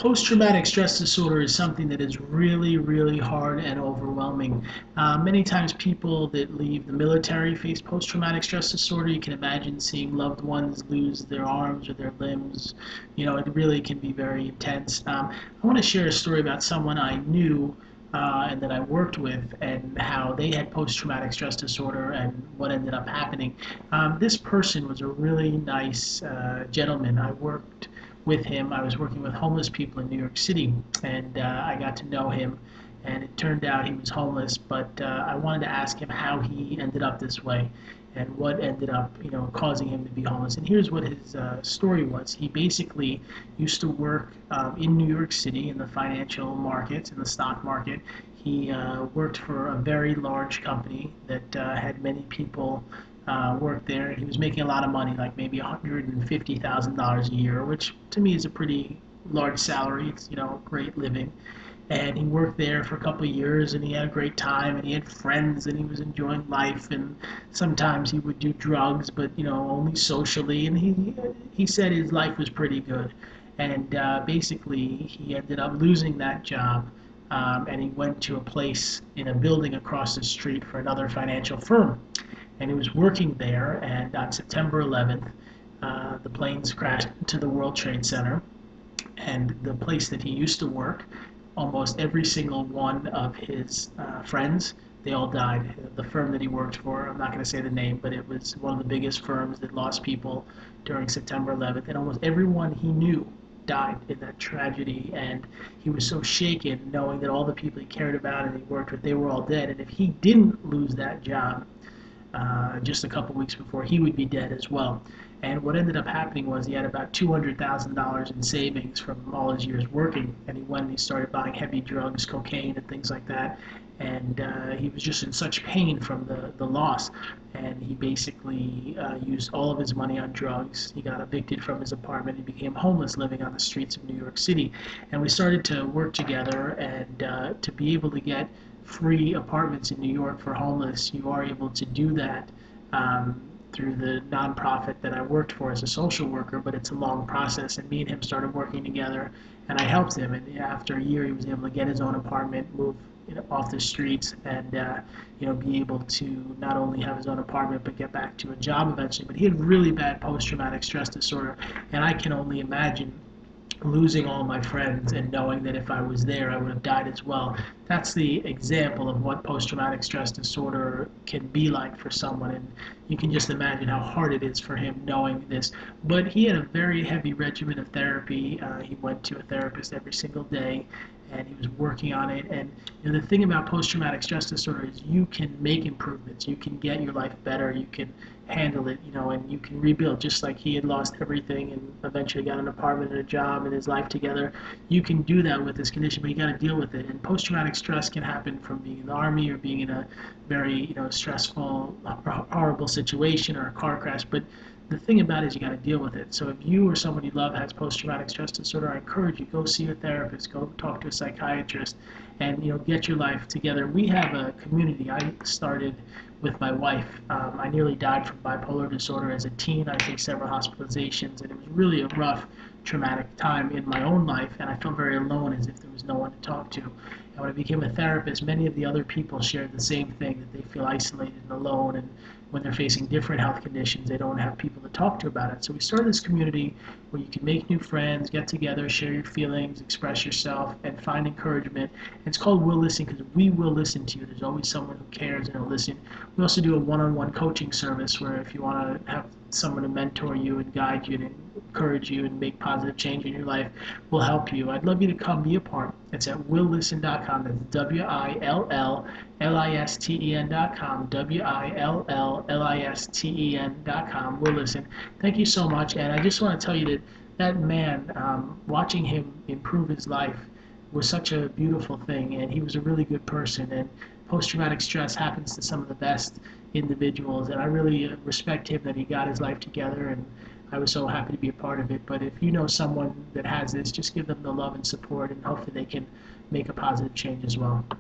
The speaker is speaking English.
Post-traumatic stress disorder is something that is really, really hard and overwhelming. Many times people that leave the military face post-traumatic stress disorder. You can imagine seeing loved ones lose their arms or their limbs. It really can be very intense. I want to share a story about someone I knew and that I worked with, and how they had post-traumatic stress disorder and what ended up happening. This person was a really nice gentleman. I worked with him. I was working with homeless people in New York City, and I got to know him. And it turned out he was homeless, but I wanted to ask him how he ended up this way, and what ended up, causing him to be homeless. And here's what his story was. He basically used to work in New York City in the financial markets, in the stock market. He worked for a very large company that had many people work there. He was making a lot of money, like maybe $150,000 a year, which to me is a pretty large salary. It's, great living. And he worked there for a couple of years, and he had a great time, and he had friends, and he was enjoying life. And sometimes he would do drugs, but only socially. And he said his life was pretty good. And basically, he ended up losing that job, and he went to a place in a building across the street for another financial firm. And he was working there, and on September 11th, the planes crashed into the World Trade Center, and the place that he used to work, almost every single one of his friends, they all died. The firm that he worked for, I'm not going to say the name, but it was one of the biggest firms that lost people during September 11th, and almost everyone he knew died in that tragedy. And he was so shaken knowing that all the people he cared about and he worked with, they were all dead. And if he didn't lose that job, just a couple weeks before, he would be dead as well. And what ended up happening was he had about $200,000 in savings from all his years working, and he went and he started buying heavy drugs, cocaine, and things like that. And he was just in such pain from the loss, and he basically used all of his money on drugs. He got evicted from his apartment. He became homeless, living on the streets of New York City. And we started to work together, and to be able to get free apartments in New York for homeless, you are able to do that through the nonprofit that I worked for as a social worker, but it's a long process. And me and him started working together, and I helped him. And after a year, he was able to get his own apartment, move off the streets, and be able to not only have his own apartment, but get back to a job eventually. But he had really bad post-traumatic stress disorder, and I can only imagine losing all my friends and knowing that if I was there, I would have died as well. That's the example of what post-traumatic stress disorder can be like for someone, and you can just imagine how hard it is for him knowing this. But he had a very heavy regimen of therapy. He went to a therapist every single day, and he was working on it. And the thing about post-traumatic stress disorder is you can make improvements. You can get your life better. You can handle it, and you can rebuild. Just like he had lost everything and eventually got an apartment and a job and his life together, you can do that with this condition, but you got to deal with it. And post-traumatic stress can happen from being in the army or being in a very stressful, horrible situation or a car crash. But the thing about it is you got to deal with it. So if you or someone you love has post-traumatic stress disorder, I encourage you, go see a therapist, go talk to a psychiatrist, and get your life together. We have a community I started with my wife. I nearly died from bipolar disorder as a teen. I faced several hospitalizations, and it was really a rough, traumatic time in my own life, and I felt very alone, as if there was no one to talk to. And when I became a therapist, many of the other people shared the same thing, that they feel isolated and alone, and when they're facing different health conditions, they don't have people to talk to about it. So we started this community where you can make new friends, get together, share your feelings, express yourself, and find encouragement. And it's called We'll Listen, because we will listen to you. There's always someone who cares and will listen. We also do a one-on-one coaching service where if you want to have someone to mentor you and guide you and encourage you and make positive change in your life, we'll help you. I'd love you to come be a part. It's at willlisten.com. That's WILLLISTEN.com. WILLLISTEN.com. Will Listen. Thank you so much. And I just want to tell you that that man, watching him improve his life was such a beautiful thing, and he was a really good person. And post-traumatic stress happens to some of the best individuals, and I really respect him that he got his life together, and I was so happy to be a part of it. But if you know someone that has this, just give them the love and support, and hopefully they can make a positive change as well.